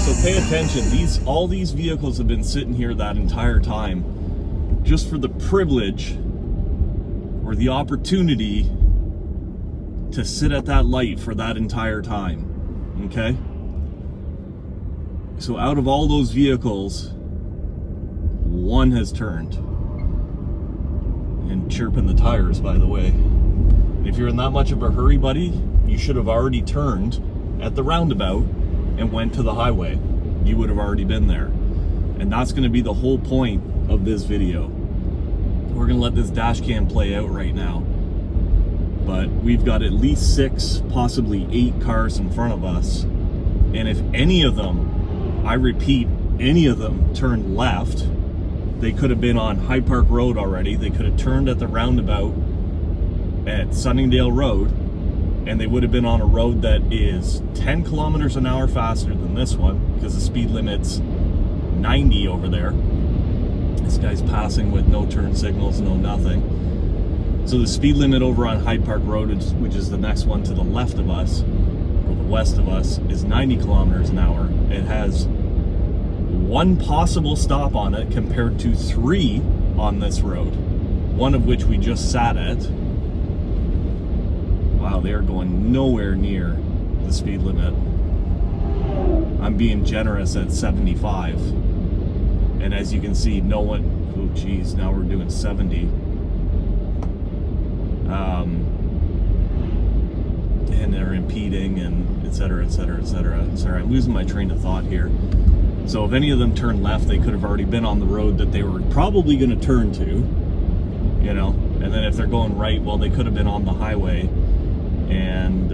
So pay attention. All these vehicles have been sitting here that entire time, just for the privilege or the opportunity to sit at that light for that entire time. Okay? So out of all those vehicles, one has turned. And chirping the tires, by the way. If you're in that much of a hurry, buddy, you should have already turned at the roundabout and went to the highway. You would have already been there. And that's going to be the whole point of this video. We're going to let this dash cam play out right now. But we've got at least 6, possibly 8 cars in front of us. And if any of them, I repeat, any of them turned left, they could have been on Hyde Park Road already. They could have turned at the roundabout at Sunningdale Road, and they would have been on a road that is 10 kilometers an hour faster than this one, because the speed limit's 90 over there. This guy's passing with no turn signals, no nothing. So the speed limit over on Hyde Park Road, which is the next one to the left of us, or the west of us, is 90 kilometers an hour. It has 1 possible stop on it compared to 3 on this road, one of which we just sat at. Wow, they are going nowhere near the speed limit. I'm being generous at 75. And as you can see, no one, oh geez, now we're doing 70. And they're impeding and et cetera, et cetera, et cetera. Sorry, I'm losing my train of thought here. So if any of them turned left, they could have already been on the road that they were probably going to turn to, you know. And then if they're going right, well, they could have been on the highway and,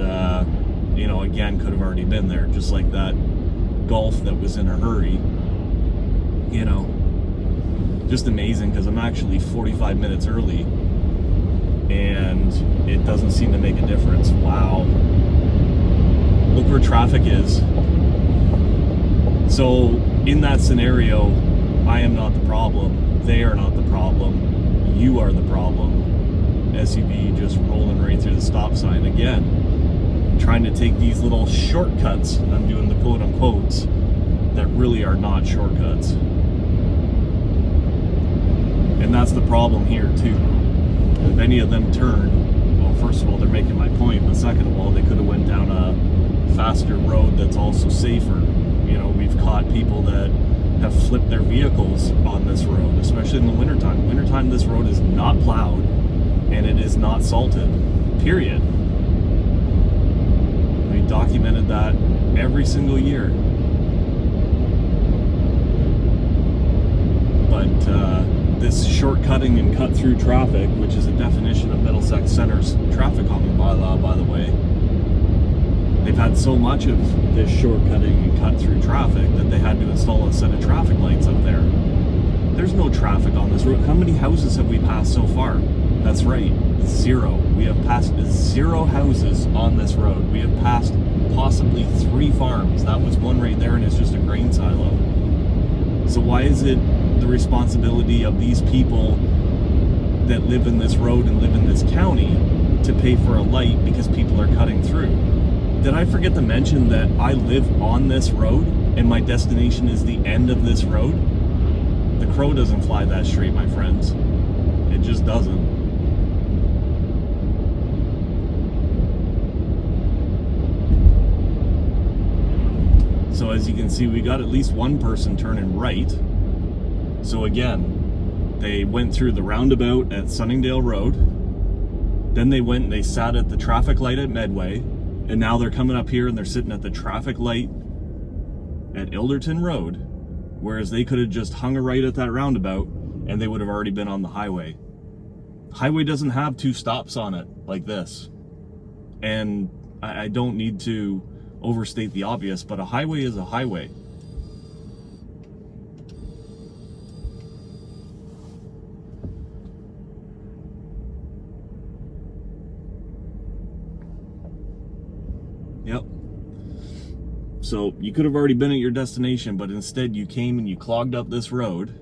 you know, again, could have already been there, just like that Golf that was in a hurry, you know. Just amazing, because I'm actually 45 minutes early and it doesn't seem to make a difference. Wow. Look where traffic is. So in that scenario, I am not the problem. They are not the problem. You are the problem. SUV just rolling right through the stop sign again. Trying to take these little shortcuts. I'm doing the quote unquotes that really are not shortcuts. And that's the problem here too. If any of them turn, well, first of all, they're making my point, but second of all, they could have went down a faster road that's also safer. You know, we've caught people that have flipped their vehicles on this road, especially in the wintertime. Wintertime, this road is not plowed and it is not salted, period. We documented that every single year. But this shortcutting and cut through traffic, which is a definition of Middlesex Center's traffic calming bylaw, by the way, they've had so much of this shortcutting and cut through traffic that they had to install a set of traffic lights up there. There's no traffic on this road. How many houses have we passed so far? That's right, 0. We have passed 0 houses on this road. We have passed possibly 3 farms. That was one right there, and it's just a grain silo. So why is it the responsibility of these people that live in this road and live in this county to pay for a light because people are cutting through? Did I forget to mention that I live on this road and my destination is the end of this road? The crow doesn't fly that straight, my friends. It just doesn't. So as you can see, we got at least one person turning right. So again, they went through the roundabout at Sunningdale Road. Then they went and they sat at the traffic light at Medway. And now they're coming up here and they're sitting at the traffic light at Ilderton Road. Whereas they could have just hung a right at that roundabout and they would have already been on the highway. Highway doesn't have 2 stops on it like this. And I don't need to overstate the obvious, but a highway is a highway. Yep. So you could have already been at your destination, but instead you came and you clogged up this road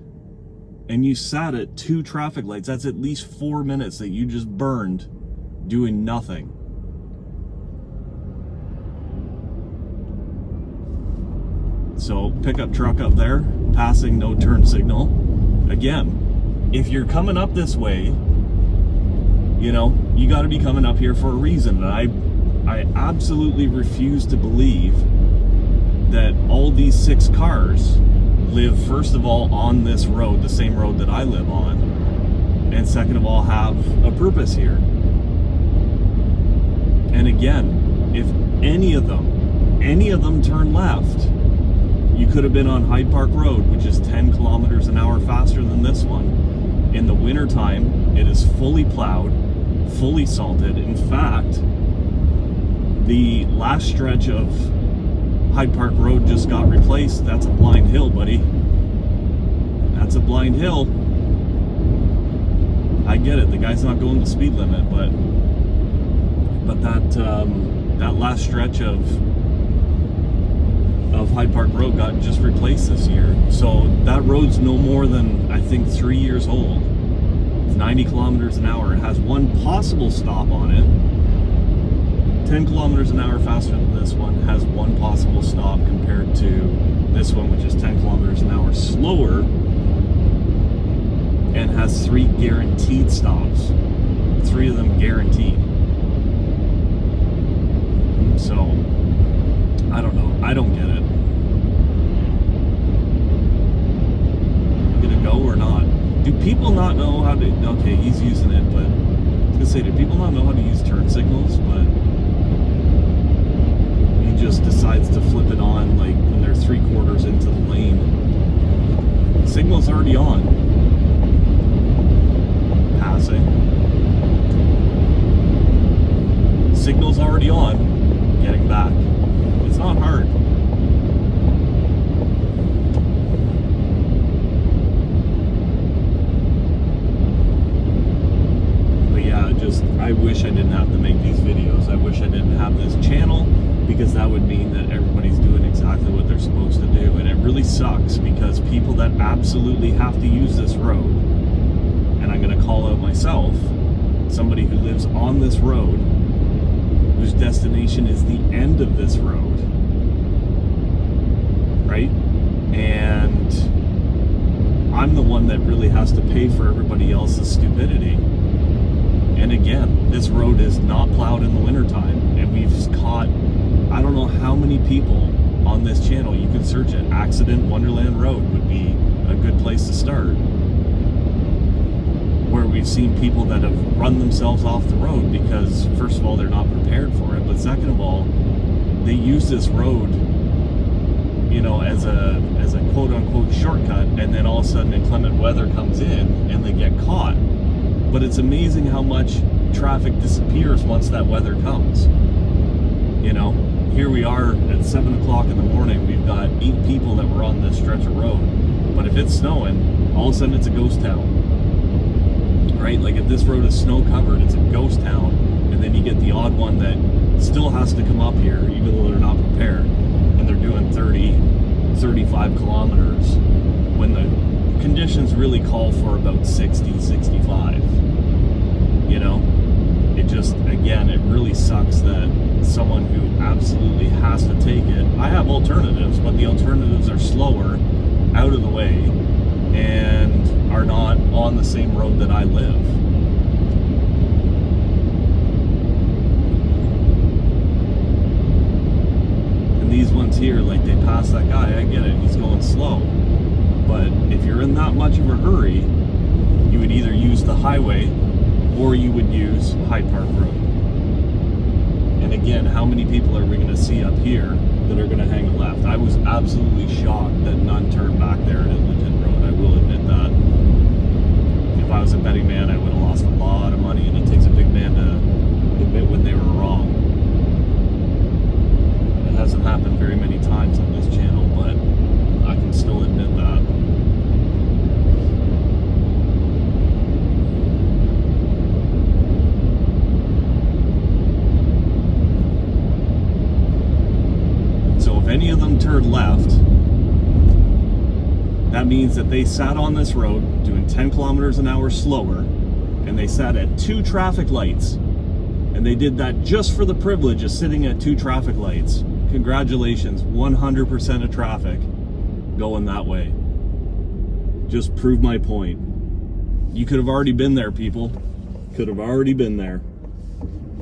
and you sat at 2 traffic lights. That's at least 4 minutes that you just burned doing nothing. So pickup truck up there, passing, no turn signal. Again, if you're coming up this way, you know, you got to be coming up here for a reason. And I absolutely refuse to believe that all these 6 cars live, first of all, on this road, the same road that I live on, and second of all, have a purpose here. And again, if any of them turn left, you could have been on Hyde Park Road, which is 10 kilometers an hour faster than this one. In the wintertime, it is fully plowed, fully salted. In fact, the last stretch of Hyde Park Road just got replaced. That's a blind hill, buddy. That's a blind hill. I get it, the guy's not going the speed limit, but that last stretch of Hyde Park Road got just replaced this year. So that road's no more than, I think, 3 years old. It's 90 kilometers an hour. It has one possible stop on it. 10 kilometers an hour faster than this one. Has one possible stop compared to this one, which is 10 kilometers an hour slower, and has 3 guaranteed stops. 3 of them guaranteed. So, I don't know. I don't get it. Gonna go or not? Do people not know how to... Okay, he's using it, but... I was gonna say, do people not know how to use turn signals? But... he just decides to flip it on, like, when they're 3/4 into the lane. Signal's already on. Passing. Signal's already on. Getting back. It's not hard. But yeah, I wish I didn't have to make these videos. I wish I didn't have this channel, because that would mean that everybody's doing exactly what they're supposed to do. And it really sucks, because people that absolutely have to use this road, and I'm going to call out myself, somebody who lives on this road, whose destination is the end of this road, right? And I'm the one that really has to pay for everybody else's stupidity. And again, this road is not plowed in the wintertime, and we've caught, I don't know how many people on this channel. You can search it. Accident Wonderland Road would be a good place to start, where we've seen people that have run themselves off the road because, first of all, they're not prepared for it, but second of all, they use this road, you know, as a quote-unquote shortcut, and then all of a sudden inclement weather comes in and they get caught. But it's amazing how much traffic disappears once that weather comes. You know, here we are at 7 o'clock in the morning, we've got 8 people that were on this stretch of road, but if it's snowing, all of a sudden it's a ghost town. Right? Like, if this road is snow covered, it's a ghost town, and then you get the odd one that still has to come up here, even though they're not prepared, and they're doing 30, 35 kilometers, when the conditions really call for about 60, 65. You know? It just, again, it really sucks that someone who absolutely has to take it... I have alternatives, but the alternatives are slower, out of the way, and are not on the same road that I live. And these ones here, like, they pass that guy, I get it, he's going slow. But if you're in that much of a hurry, you would either use the highway or you would use Hyde Park Road. And again, how many people are we going to see up here that are going to hang a left? I was absolutely shocked that none turned back there at Edmonton Road. I will admit that. If I was a betting man, I would have lost a lot of money, and it takes a big man to admit when they were wrong. It hasn't happened very many times on this channel, but I can still admit that. So if any of them turned left, that means that they sat on this road doing 10 kilometers an hour slower, and they sat at 2 traffic lights, and they did that just for the privilege of sitting at 2 traffic lights, congratulations, 100% of traffic going that way. Just prove my point. You could have already been there, people. Could have already been there.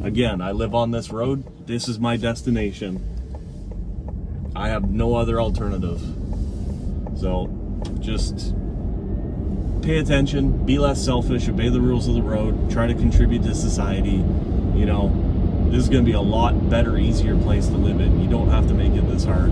Again, I live on this road. This is my destination. I have no other alternative. So just pay attention, be less selfish, obey the rules of the road, try to contribute to society. You know, this is going to be a lot better, easier place to live in. You don't have to make it this hard.